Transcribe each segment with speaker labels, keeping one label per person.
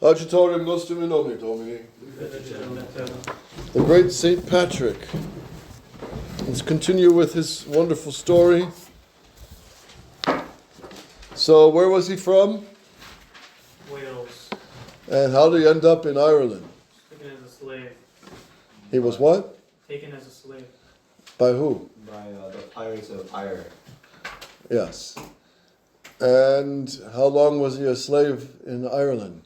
Speaker 1: Agitorium nostrum in nomine Domini. The great Saint Patrick. Let's continue with his wonderful story. So, where was he from?
Speaker 2: Wales.
Speaker 1: And how did he end up in Ireland?
Speaker 2: Taken as a slave.
Speaker 1: He was what?
Speaker 2: Taken as a slave.
Speaker 1: By who?
Speaker 3: By the pirates of Ire.
Speaker 1: Yes. And how long was he a slave in Ireland?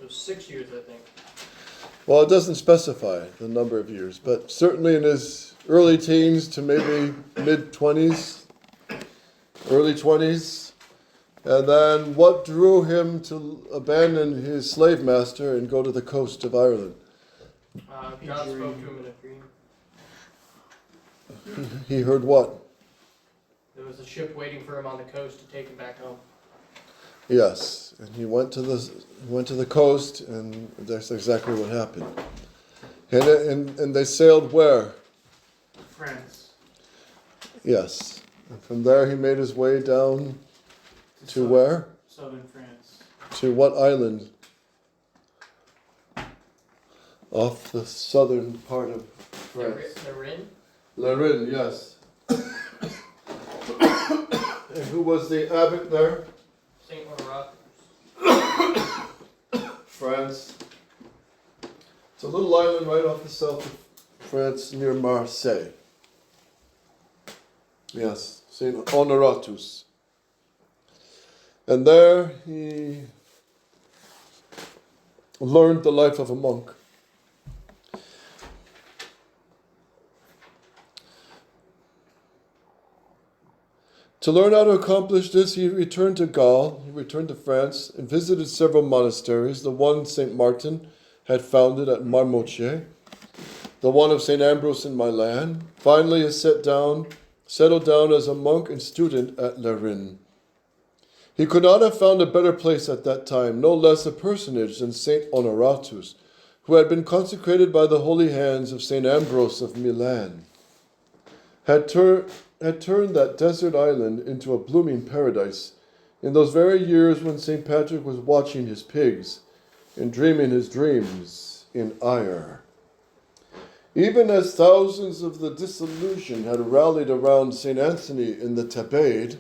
Speaker 2: It was 6 years, I think.
Speaker 1: Well, it doesn't specify the number of years, but certainly in his early teens to maybe mid-20s, early 20s. And then what drew him to abandon his slave master and go to the coast of Ireland?
Speaker 2: God spoke to him in a dream.
Speaker 1: He heard what?
Speaker 2: There was a ship waiting for him on the coast to take him back home.
Speaker 1: Yes, and he went to the coast, and that's exactly what happened. And they sailed where?
Speaker 2: France.
Speaker 1: Yes. And from there he made his way down to where?
Speaker 2: Southern France.
Speaker 1: To what island? Off the southern part of France.
Speaker 2: Lorraine?
Speaker 1: Yes. And who was the abbot there?
Speaker 2: Saint Oratory.
Speaker 1: France. It's a little island right off the south of France near Marseille. Yes, Saint Honoratus. And there he learned the life of a monk. To learn how to accomplish this, he returned to Gaul, he returned to France, and visited several monasteries. The one St. Martin had founded at Marmoutier, the one of St. Ambrose in Milan. Finally, he settled down as a monk and student at Lorraine. He could not have found a better place at that time, no less a personage than St. Honoratus, who had been consecrated by the holy hands of St. Ambrose of Milan, had turned that desert island into a blooming paradise in those very years when St. Patrick was watching his pigs and dreaming his dreams in Ire. Even as thousands of the disillusioned had rallied around St. Anthony in the Thebaid,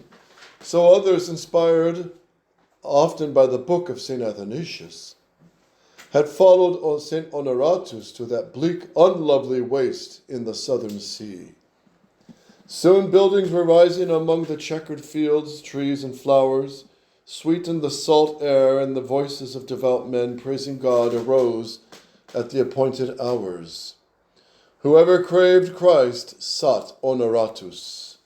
Speaker 1: so others, inspired often by the book of St. Athanasius, had followed St. Honoratus to that bleak, unlovely waste in the southern sea. Soon buildings were rising among the checkered fields, trees, and flowers. Sweetened the salt air, and the voices of devout men praising God arose at the appointed hours. Whoever craved Christ sought Honoratus.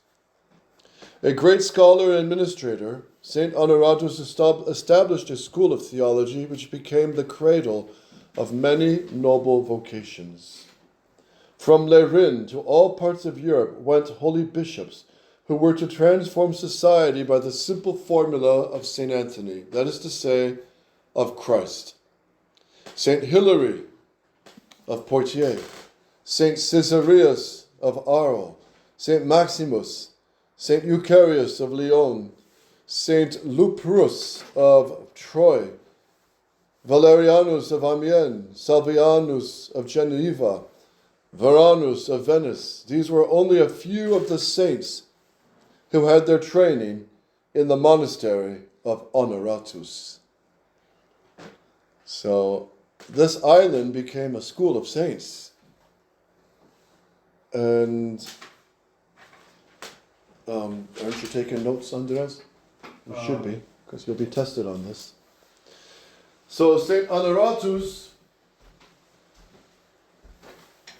Speaker 1: A great scholar and administrator, St. Honoratus established a school of theology which became the cradle of many noble vocations. From Lorraine to all parts of Europe went holy bishops who were to transform society by the simple formula of St. Anthony, that is to say, of Christ. St. Hilary of Poitiers, St. Caesarius of Arles, St. Maximus, St. Eucharius of Lyon, St. Luprus of Troyes, Valerianus of Amiens, Salvianus of Geneva, Varanus of Venice. These were only a few of the saints who had their training in the monastery of Honoratus. So this island became a school of saints. And aren't you taking notes, Andres? You should be, because you'll be tested on this. So St. Honoratus,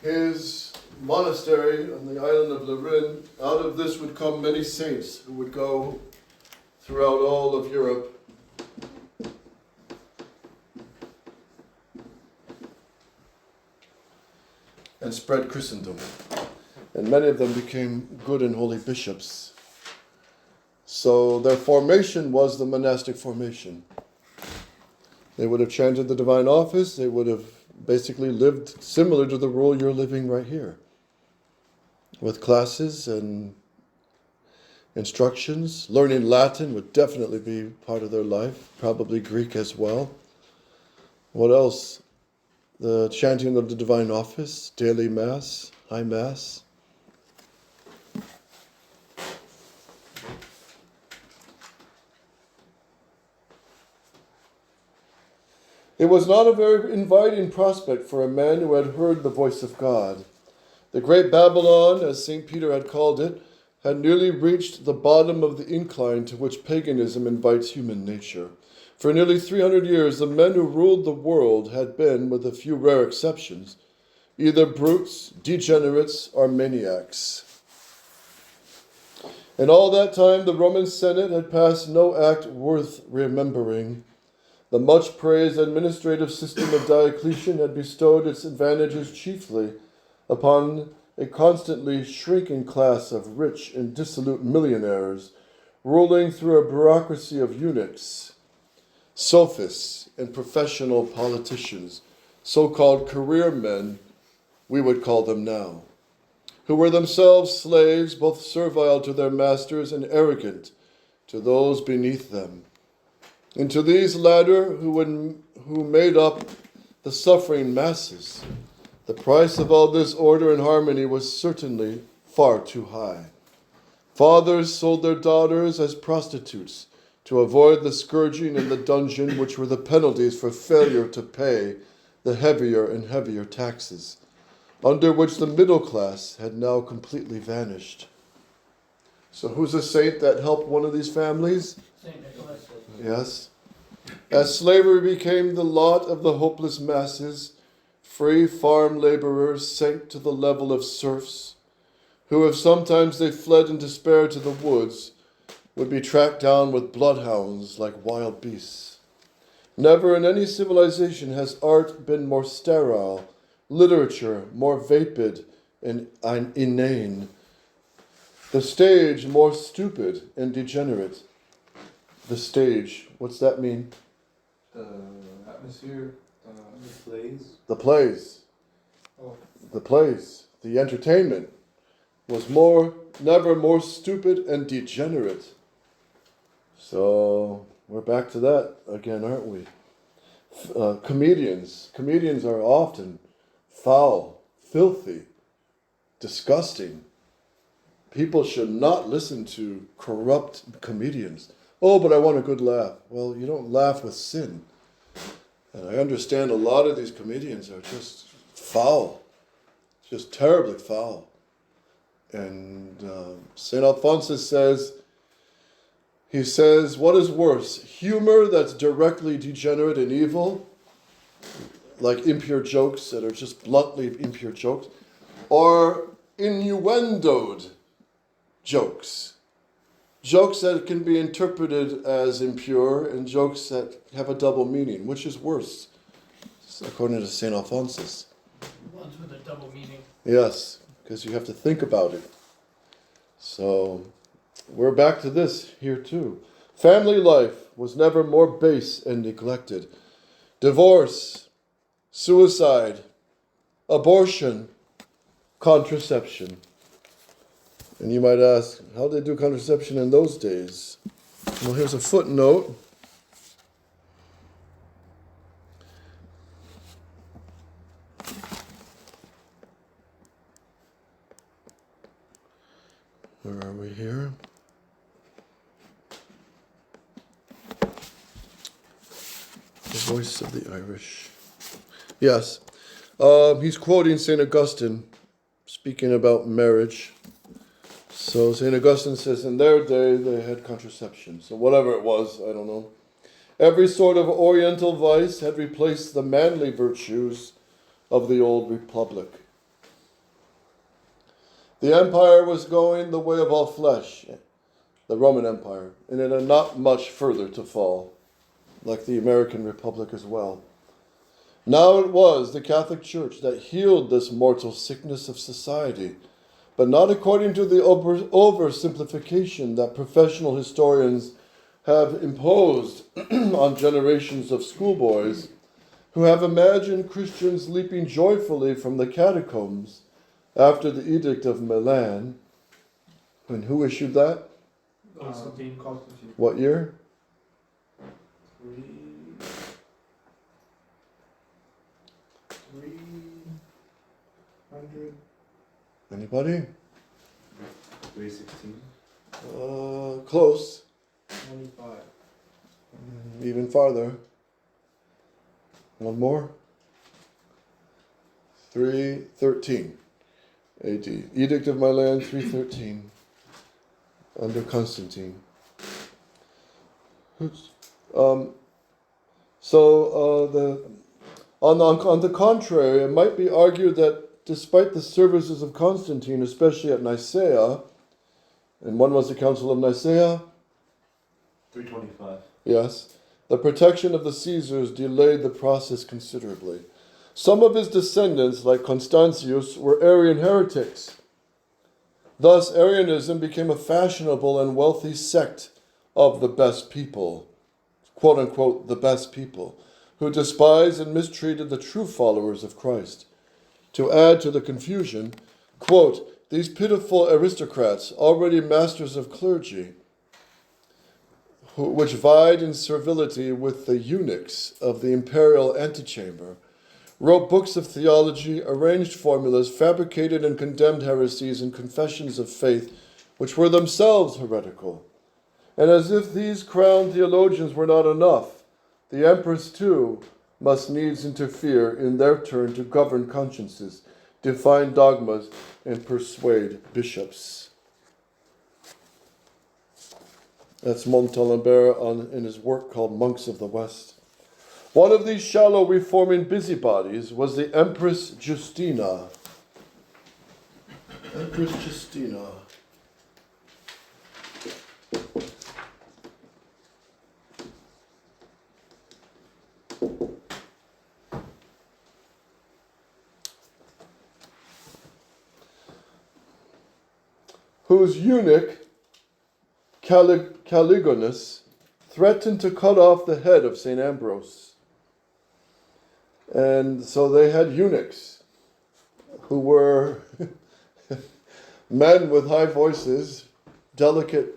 Speaker 1: his monastery on the island of Lorraine, out of this would come many saints who would go throughout all of Europe. And spread Christendom. And many of them became good and holy bishops. So their formation was the monastic formation. They would have chanted the divine office, they would have basically lived similar to the rule you're living right here, with classes and instructions. Learning Latin would definitely be part of their life, probably Greek as well. What else? The chanting of the divine office, daily mass, high mass. It was not a very inviting prospect for a man who had heard the voice of God. The great Babylon, as St. Peter had called it, had nearly reached the bottom of the incline to which paganism invites human nature. For nearly 300 years, the men who ruled the world had been, with a few rare exceptions, either brutes, degenerates, or maniacs. In all that time, the Roman Senate had passed no act worth remembering. The much-praised administrative system of Diocletian had bestowed its advantages chiefly upon a constantly shrinking class of rich and dissolute millionaires, ruling through a bureaucracy of eunuchs, sophists, and professional politicians, so-called career men, we would call them now, who were themselves slaves, both servile to their masters and arrogant to those beneath them. And to these latter, who made up the suffering masses, the price of all this order and harmony was certainly far too high. Fathers sold their daughters as prostitutes to avoid the scourging and the dungeon, which were the penalties for failure to pay the heavier and heavier taxes, under which the middle class had now completely vanished. So who's a saint that helped one of these families?
Speaker 2: St. Nicholas.
Speaker 1: Yes. As slavery became the lot of the hopeless masses, free farm laborers sank to the level of serfs, who, if sometimes they fled in despair to the woods, would be tracked down with bloodhounds like wild beasts. Never in any civilization has art been more sterile, literature more vapid and inane, the stage more stupid and degenerate. The stage, what's that mean?
Speaker 3: The atmosphere, the plays.
Speaker 1: The plays.
Speaker 2: Oh.
Speaker 1: The plays, the entertainment was never more stupid and degenerate. So we're back to that again, aren't we? Comedians are often foul, filthy, disgusting. People should not listen to corrupt comedians. Oh, but I want a good laugh. Well, you don't laugh with sin. And I understand a lot of these comedians are just foul, just terribly foul. And St. Alphonsus says, what is worse, humor that's directly degenerate and evil, like impure jokes that are just bluntly impure jokes, or innuendoed jokes? Jokes that can be interpreted as impure and jokes that have a double meaning. Which is worse, according to St. Alphonsus?
Speaker 2: Ones with a double meaning.
Speaker 1: Yes, because you have to think about it. So, we're back to this here too. Family life was never more base and neglected. Divorce, suicide, abortion, contraception. And you might ask, how did they do contraception in those days? Well, here's a footnote. Where are we here? The voice of the Irish. Yes. He's quoting St. Augustine, speaking about marriage. So St. Augustine says, in their day, they had contraception. So whatever it was, I don't know. Every sort of oriental vice had replaced the manly virtues of the old republic. The empire was going the way of all flesh, the Roman Empire, and it had not much further to fall, like the American Republic as well. Now it was the Catholic Church that healed this mortal sickness of society, but not according to the oversimplification that professional historians have imposed on generations of schoolboys who have imagined Christians leaping joyfully from the catacombs after the Edict of Milan. And who issued that?
Speaker 2: Constantine.
Speaker 3: Constantine.
Speaker 1: What year?
Speaker 3: 300.
Speaker 1: Anybody?
Speaker 3: 316.
Speaker 1: Close.
Speaker 3: 25.
Speaker 1: Even farther. One more. 313 AD. Edict of Milan, 313. Under Constantine. On the contrary, it might be argued that despite the services of Constantine, especially at Nicaea, and when was the Council of Nicaea?
Speaker 3: 325.
Speaker 1: Yes. The protection of the Caesars delayed the process considerably. Some of his descendants, like Constantius, were Arian heretics. Thus, Arianism became a fashionable and wealthy sect of the best people, quote unquote, the best people, who despised and mistreated the true followers of Christ. To add to the confusion, quote, these pitiful aristocrats, already masters of clergy, which vied in servility with the eunuchs of the imperial antechamber, wrote books of theology, arranged formulas, fabricated and condemned heresies and confessions of faith, which were themselves heretical. And as if these crowned theologians were not enough, the empress too must needs interfere in their turn to govern consciences, define dogmas, and persuade bishops. That's Montalembert in his work called Monks of the West. One of these shallow reforming busybodies was the Empress Justina. Empress Justina. Whose eunuch, Caligonus, threatened to cut off the head of St. Ambrose. And so they had eunuchs who were men with high voices, delicate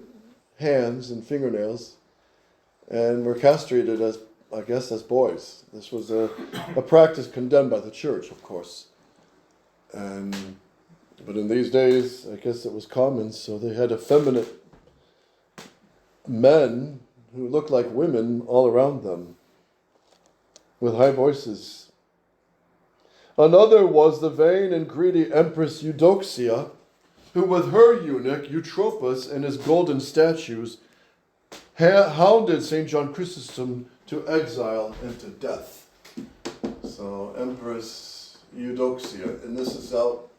Speaker 1: hands and fingernails, and were castrated as, I guess, as boys. This was a practice condemned by the church, of course. But in these days, I guess it was common, so they had effeminate men who looked like women all around them, with high voices. Another was the vain and greedy Empress Eudoxia, who with her eunuch Eutropus and his golden statues hounded St. John Chrysostom to exile and to death. So Empress Eudoxia, and this is out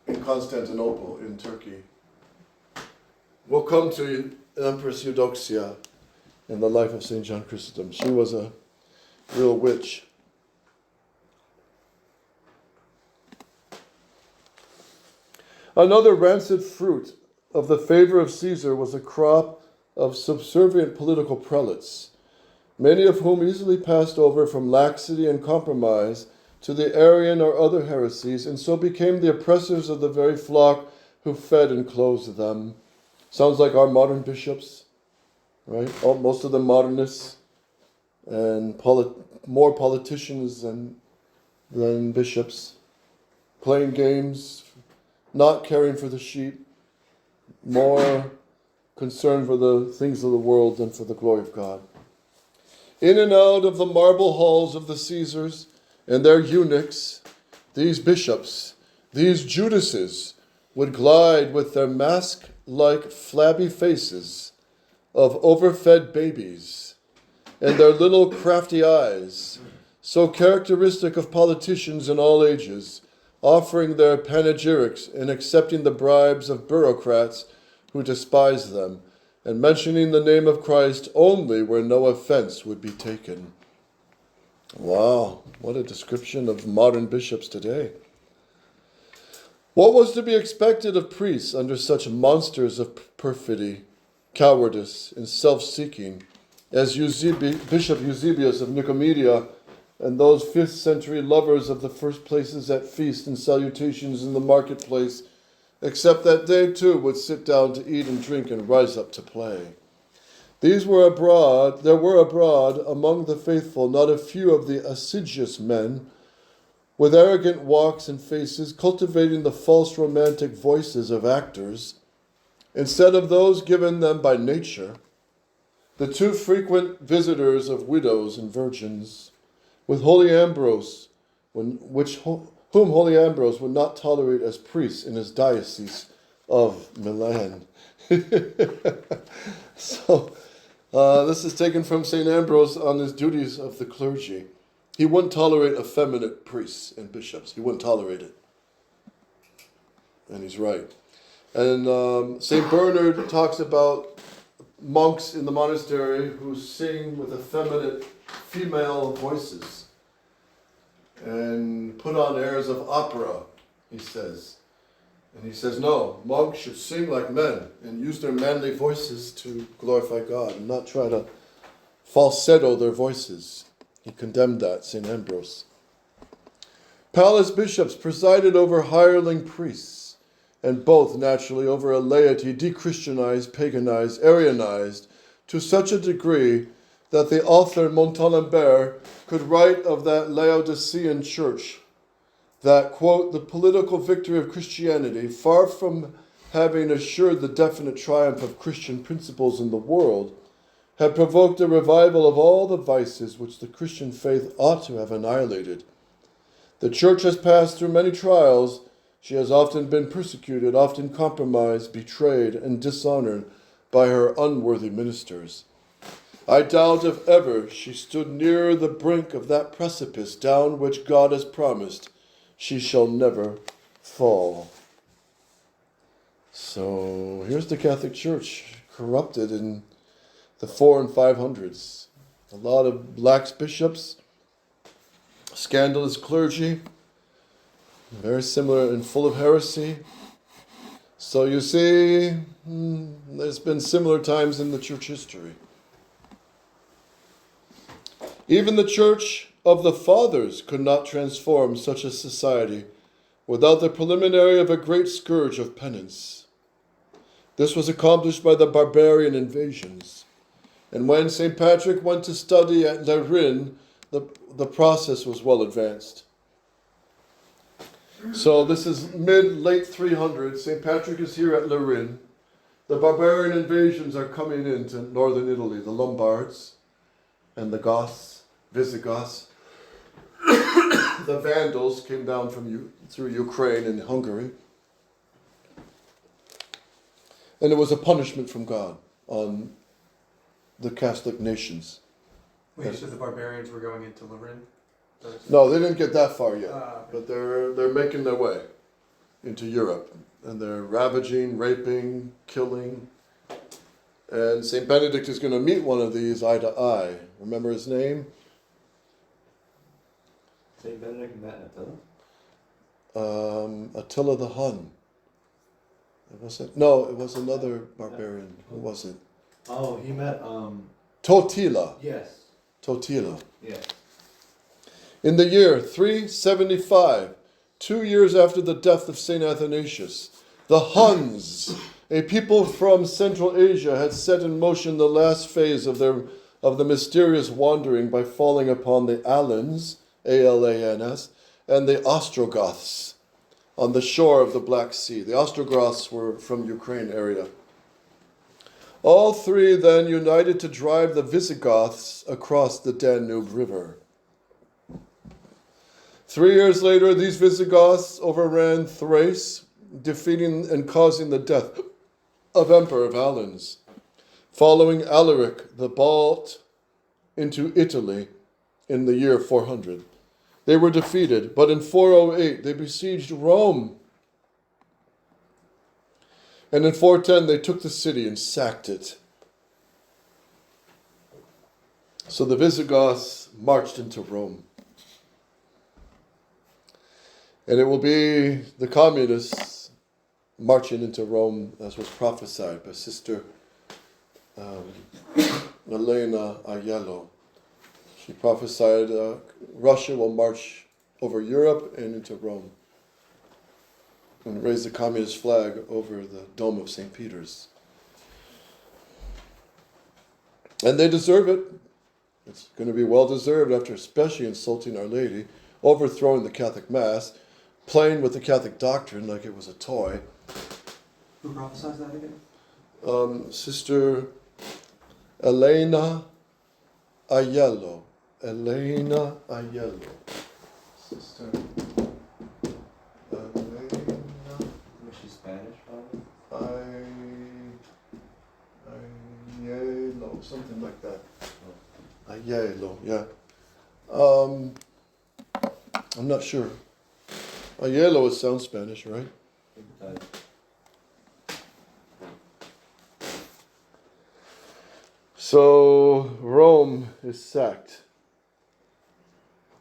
Speaker 1: in Constantinople in Turkey. We'll come to Empress Eudoxia in the life of St. John Chrysostom. She was a real witch. Another rancid fruit of the favor of Caesar was a crop of subservient political prelates, many of whom easily passed over from laxity and compromise to the Arian or other heresies, and so became the oppressors of the very flock who fed and clothed them. Sounds like our modern bishops, right? Most of them modernists and more politicians than bishops, playing games, not caring for the sheep, more concerned for the things of the world than for the glory of God. In and out of the marble halls of the Caesars and their eunuchs, these bishops, these Judases, would glide with their mask-like flabby faces of overfed babies and their little crafty eyes, so characteristic of politicians in all ages, offering their panegyrics and accepting the bribes of bureaucrats who despise them, and mentioning the name of Christ only where no offense would be taken. Wow, what a description of modern bishops today. What was to be expected of priests under such monsters of perfidy, cowardice, and self-seeking as Bishop Eusebius of Nicomedia and those 5th century lovers of the first places at feast and salutations in the marketplace except that they too would sit down to eat and drink and rise up to play. There were abroad among the faithful not a few of the assiduous men, with arrogant walks and faces, cultivating the false romantic voices of actors, instead of those given them by nature, the too frequent visitors of widows and virgins, with Holy Ambrose, whom Holy Ambrose would not tolerate as priest in his diocese of Milan. So, this is taken from St. Ambrose on his duties of the clergy. He wouldn't tolerate effeminate priests and bishops. He wouldn't tolerate it. And he's right. And St. Bernard talks about monks in the monastery who sing with effeminate female voices and put on airs of opera, he says. And he says, no, monks should sing like men and use their manly voices to glorify God and not try to falsetto their voices. He condemned that, St. Ambrose. Palace bishops presided over hireling priests, and both naturally over a laity de-Christianized, paganized, Arianized, to such a degree that the author Montalembert could write of that Laodicean church that, quote, the political victory of Christianity, far from having assured the definite triumph of Christian principles in the world, had provoked a revival of all the vices which the Christian faith ought to have annihilated. The church has passed through many trials. She has often been persecuted, often compromised, betrayed, and dishonored by her unworthy ministers. I doubt if ever she stood nearer the brink of that precipice down which God has promised she shall never fall. So here's the Catholic Church, corrupted in the 400s and 500s. A lot of lax bishops, scandalous clergy, very similar and full of heresy. So you see, there's been similar times in the church history. Even the Church of the Fathers could not transform such a society without the preliminary of a great scourge of penance. This was accomplished by the barbarian invasions. And when St. Patrick went to study at Lerin, the process was well advanced. So this is late 300s. St. Patrick is here at Lerin. The barbarian invasions are coming into northern Italy, the Lombards and the Goths, Visigoths. The Vandals came down through Ukraine and Hungary. And it was a punishment from God on the Catholic nations.
Speaker 4: Wait, you said the barbarians were going into Lorraine?
Speaker 1: No, they didn't get that far yet,
Speaker 4: Okay.
Speaker 1: but they're making their way into Europe, and they're ravaging, raping, killing. And St. Benedict is going to meet one of these eye to eye. Remember his name?
Speaker 3: St. Benedict met
Speaker 1: Attila the Hun. It was another barbarian. Who was it?
Speaker 3: Oh, he met,
Speaker 1: Totila.
Speaker 3: yes,
Speaker 1: Totila.
Speaker 3: yes.
Speaker 1: In the year 375, 2 years after the death of St. Athanasius, the Huns, a people from Central Asia, had set in motion the last phase of the mysterious wandering by falling upon the Alans, A-L-A-N-S, and the Ostrogoths on the shore of the Black Sea. The Ostrogoths were from Ukraine area. All three then united to drive the Visigoths across the Danube River. 3 years later, these Visigoths overran Thrace, defeating and causing the death of Emperor Valens. Following Alaric the Balt into Italy in the year 400. They were defeated, but in 408 they besieged Rome. And in 410 they took the city and sacked it. So the Visigoths marched into Rome. And it will be the communists marching into Rome, as was prophesied by Sister Elena Aiello. She prophesied Russia will march over Europe and into Rome. and raise the communist flag over the dome of St. Peter's. And they deserve it. It's going to be well deserved after especially insulting Our Lady, overthrowing the Catholic Mass, playing with the Catholic doctrine like it was a toy.
Speaker 3: Who prophesies that again?
Speaker 1: Sister Elena Aiello. Elena Aiello. Sister Elena
Speaker 3: Was she Spanish, probably?
Speaker 1: Aiello, something like that. Aiello, yeah. I'm not sure. Aiello sounds Spanish, right? So Rome is sacked.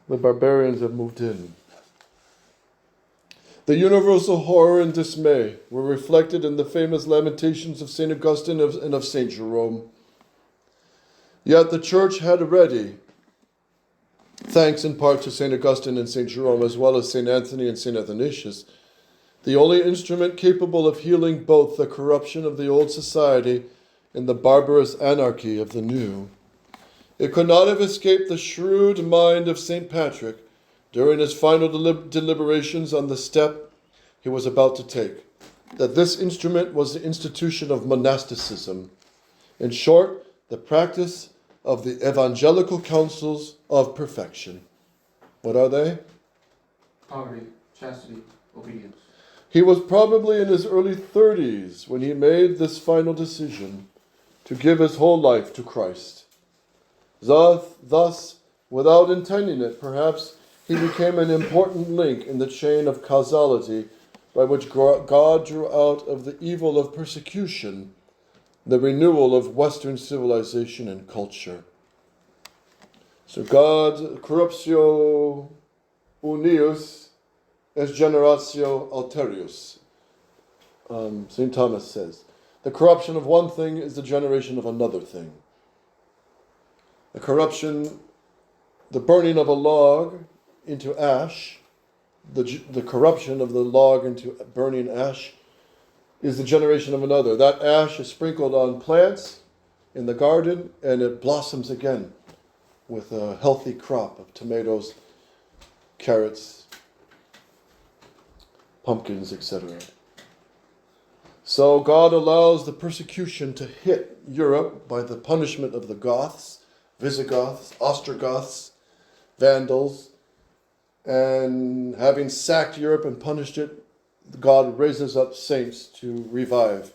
Speaker 1: The barbarians have moved in. The universal horror and dismay were reflected in the famous lamentations of St. Augustine and of St. Jerome. Yet the church had ready, thanks in part to St. Augustine and St. Jerome, as well as St. Anthony and St. Athanasius, the only instrument capable of healing both the corruption of the old society and the barbarous anarchy of the new. It could not have escaped the shrewd mind of St. Patrick during his final deliberations on the step he was about to take, that this instrument was the institution of monasticism. In short, the practice of the evangelical counsels of perfection. What are they?
Speaker 2: Poverty, chastity, obedience.
Speaker 1: He was probably in his early 30s when he made this final decision to give his whole life to Christ. Thus, without intending it, perhaps, he became an important link in the chain of causality by which God drew out of the evil of persecution the renewal of Western civilization and culture. So God, corruptio unius est generatio alterius. St. Thomas says, the corruption of one thing is the generation of another thing. The corruption, the burning of a log into ash, the corruption of the log into burning ash is the generation of another. That ash is sprinkled on plants in the garden and it blossoms again with a healthy crop of tomatoes, carrots, pumpkins, etc. So God allows the persecution to hit Europe by the punishment of the Goths, Visigoths, Ostrogoths, Vandals, and having sacked Europe and punished it, God raises up saints to revive.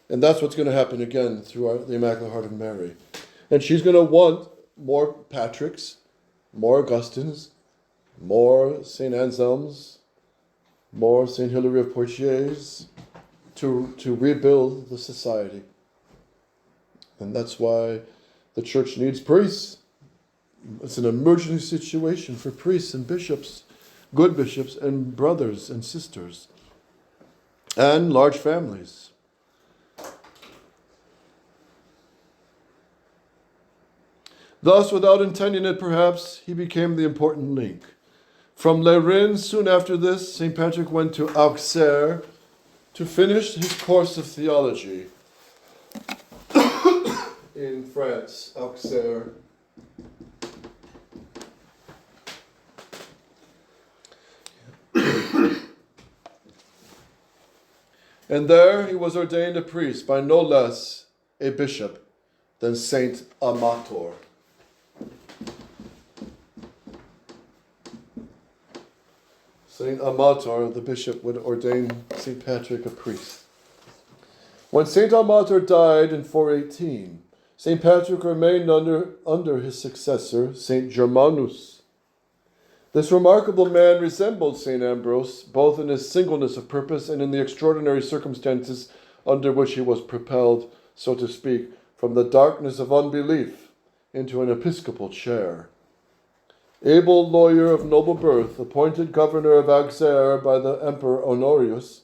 Speaker 1: And that's what's going to happen again through the Immaculate Heart of Mary. And she's going to want more Patricks, more Augustines, more St. Anselms, more St. Hilary of Poitiers to rebuild the society. And that's why the church needs priests. It's an emergency situation for priests and bishops, good bishops and brothers and sisters, and large families. Thus, without intending it perhaps, he became the important link. From Les Rennes, soon after this, St. Patrick went to Auxerre to finish his course of theology in France, Auxerre. And there he was ordained a priest by no less a bishop than Saint Amator. Saint Amator, the bishop, would ordain Saint Patrick a priest. When Saint Amator died in 418, Saint Patrick remained under his successor, Saint Germanus. This remarkable man resembled St. Ambrose, both in his singleness of purpose and in the extraordinary circumstances under which he was propelled, so to speak, from the darkness of unbelief into an episcopal chair. Able lawyer of noble birth, appointed governor of Auxerre by the Emperor Honorius,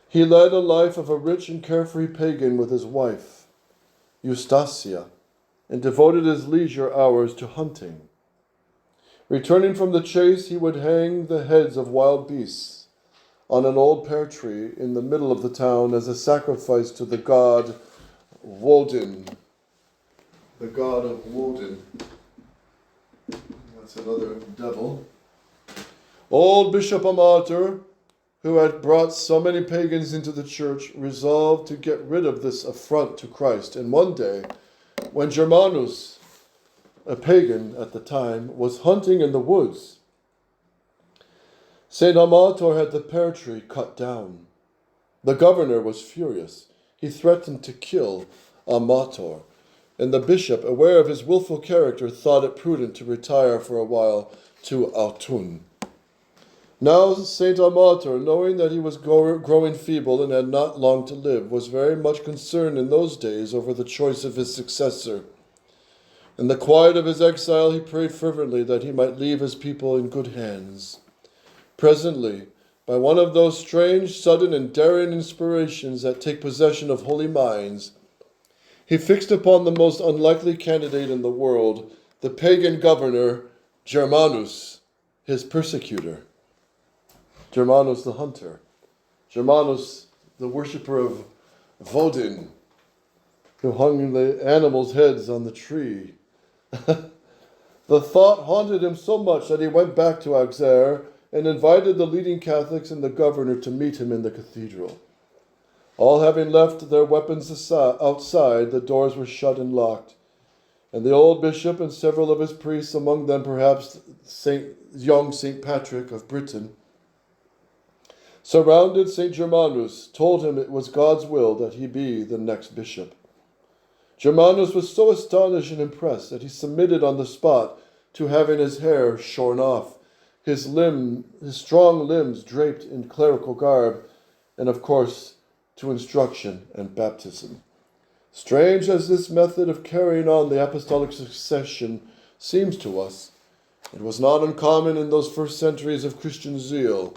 Speaker 1: he led a life of a rich and carefree pagan with his wife, Eustacia, and devoted his leisure hours to hunting. Returning from the chase, he would hang the heads of wild beasts, on an old pear tree in the middle of the town as a sacrifice to the god Woden. The god of Woden. That's another devil. Old Bishop Amator, who had brought so many pagans into the church, resolved to get rid of this affront to Christ. And one day, when Germanus, a pagan at the time, was hunting in the woods, St. Amator had the pear tree cut down. The governor was furious. He threatened to kill Amator, and the bishop, aware of his willful character, thought it prudent to retire for a while to Autun. Now St. Amator, knowing that he was growing feeble and had not long to live, was very much concerned in those days over the choice of his successor. In the quiet of his exile, he prayed fervently that he might leave his people in good hands. Presently, by one of those strange, sudden, and daring inspirations that take possession of holy minds, he fixed upon the most unlikely candidate in the world, the pagan governor Germanus, his persecutor. Germanus the hunter. Germanus the worshipper of Woden, who hung the animals' heads on the tree. The thought haunted him so much that he went back to Auxerre and invited the leading Catholics and the governor to meet him in the cathedral. All having left their weapons outside, the doors were shut and locked, and the old bishop and several of his priests, among them perhaps young St. Patrick of Britain, surrounded St. Germanus, told him it was God's will that he be the next bishop. Germanus was so astonished and impressed that he submitted on the spot to having his hair shorn off, his strong limbs draped in clerical garb, and of course to instruction and baptism. Strange as this method of carrying on the apostolic succession seems to us, it was not uncommon in those first centuries of Christian zeal.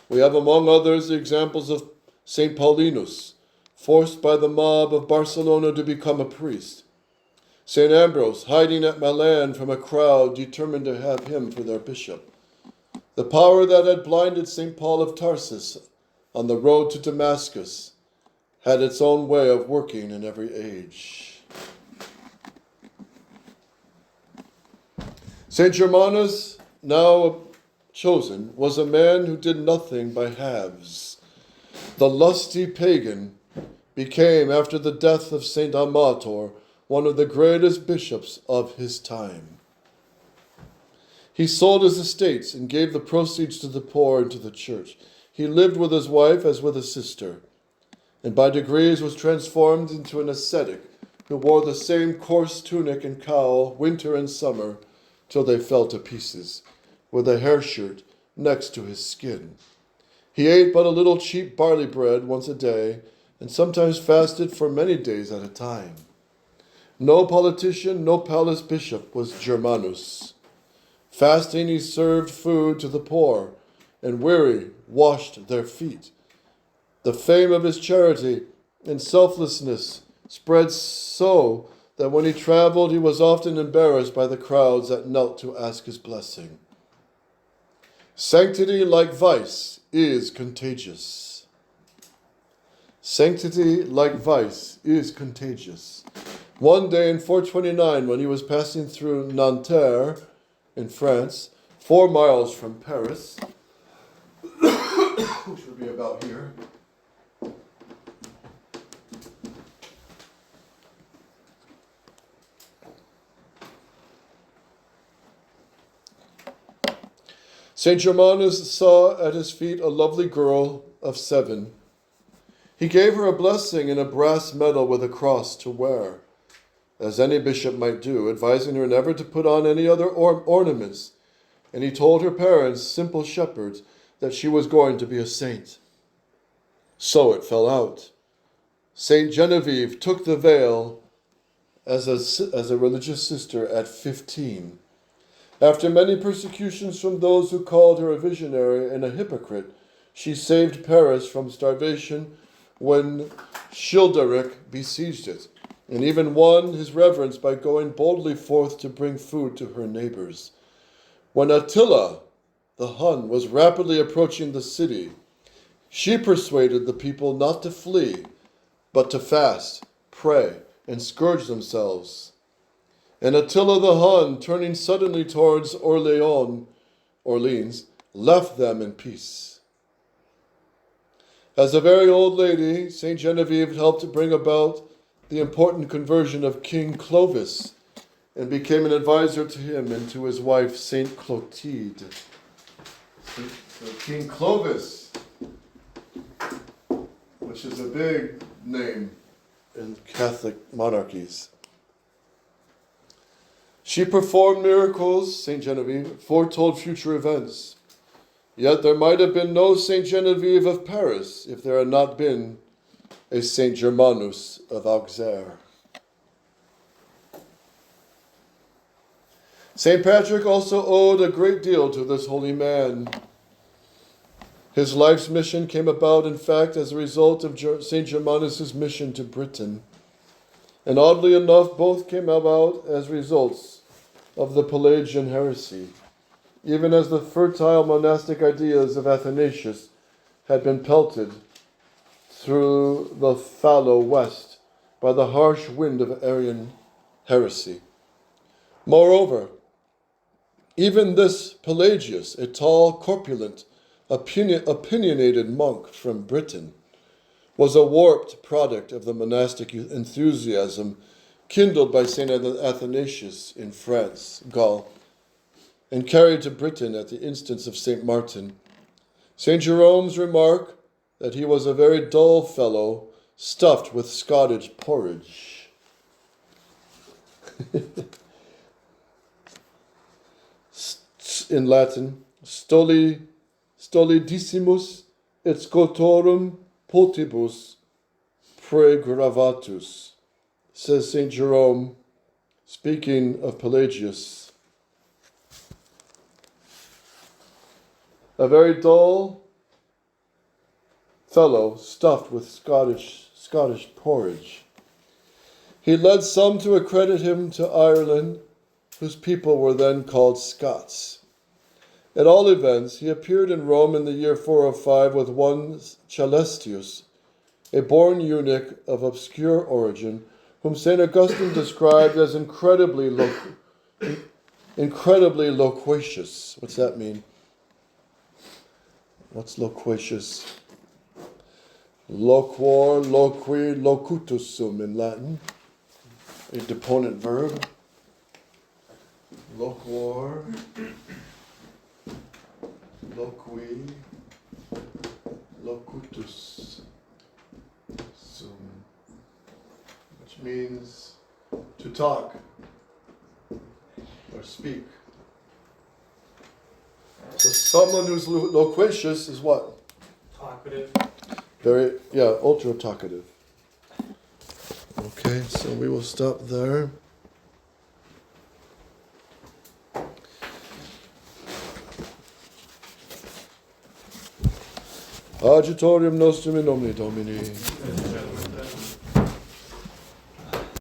Speaker 1: We have among others the examples of St. Paulinus, forced by the mob of Barcelona to become a priest. St. Ambrose, hiding at Milan from a crowd determined to have him for their bishop. The power that had blinded St. Paul of Tarsus on the road to Damascus had its own way of working in every age. St. Germanus, now chosen, was a man who did nothing by halves. The lusty pagan became, after the death of St. Amator, one of the greatest bishops of his time. He sold his estates and gave the proceeds to the poor and to the church. He lived with his wife as with a sister, and by degrees was transformed into an ascetic who wore the same coarse tunic and cowl winter and summer till they fell to pieces, with a hair shirt next to his skin. He ate but a little cheap barley bread once a day, and sometimes fasted for many days at a time. No politician, no palace bishop was Germanus. Fasting, he served food to the poor, and weary, washed their feet. The fame of his charity and selflessness spread so that when he traveled, he was often embarrassed by the crowds that knelt to ask his blessing. Sanctity, like vice, is contagious. Sanctity, like vice, is contagious. One day in 429, when he was passing through Nanterre in France, 4 miles from Paris, which would be about here, St. Germanus saw at his feet a lovely girl of 7. He gave her a blessing in a brass medal with a cross to wear, as any bishop might do, advising her never to put on any other ornaments, and he told her parents, simple shepherds, that she was going to be a saint. So it fell out. St. Genevieve took the veil as a religious sister at 15. After many persecutions from those who called her a visionary and a hypocrite, she saved Paris from starvation when Childeric besieged it, and even won his reverence by going boldly forth to bring food to her neighbors. When Attila, the Hun, was rapidly approaching the city, She persuaded the people not to flee, but to fast, pray, and scourge themselves. And Attila the Hun, turning suddenly towards Orleans, left them in peace. As a very old lady, St. Genevieve helped bring about the important conversion of King Clovis and became an advisor to him and to his wife, St. Clotilde. So King Clovis, which is a big name in Catholic monarchies. She performed miracles, St. Genevieve, foretold future events. Yet there might have been no St. Genevieve of Paris if there had not been a St. Germanus of Auxerre. St. Patrick also owed a great deal to this holy man. His life's mission came about, in fact, as a result of St. Germanus' mission to Britain. And oddly enough, both came about as results of the Pelagian heresy, even as the fertile monastic ideas of Athanasius had been pelted through the fallow west by the harsh wind of Arian heresy. Moreover, even this Pelagius, a tall, corpulent, opinionated monk from Britain, was a warped product of the monastic enthusiasm kindled by St. Athanasius in France, Gaul, and carried to Britain at the instance of St. Martin. St. Jerome's remark that he was a very dull fellow stuffed with Scottish porridge. In Latin, stolidissimos et scotorum potibus pregravatus, says St. Jerome, speaking of Pelagius. A very dull fellow stuffed with Scottish porridge. He led some to accredit him to Ireland, whose people were then called Scots. At all events, he appeared in Rome in the year 405 with one Celestius, a born eunuch of obscure origin, whom St. Augustine described as incredibly loquacious. What's that mean? What's loquacious? Loquor, loqui, locutus sum in Latin. A deponent verb. Loquor, loqui, locutus sum, which means to talk or speak. So someone who's loquacious is what?
Speaker 2: Talkative.
Speaker 1: Ultra talkative. Okay, so we will stop there. Agitorium nostrum in nomine Domini.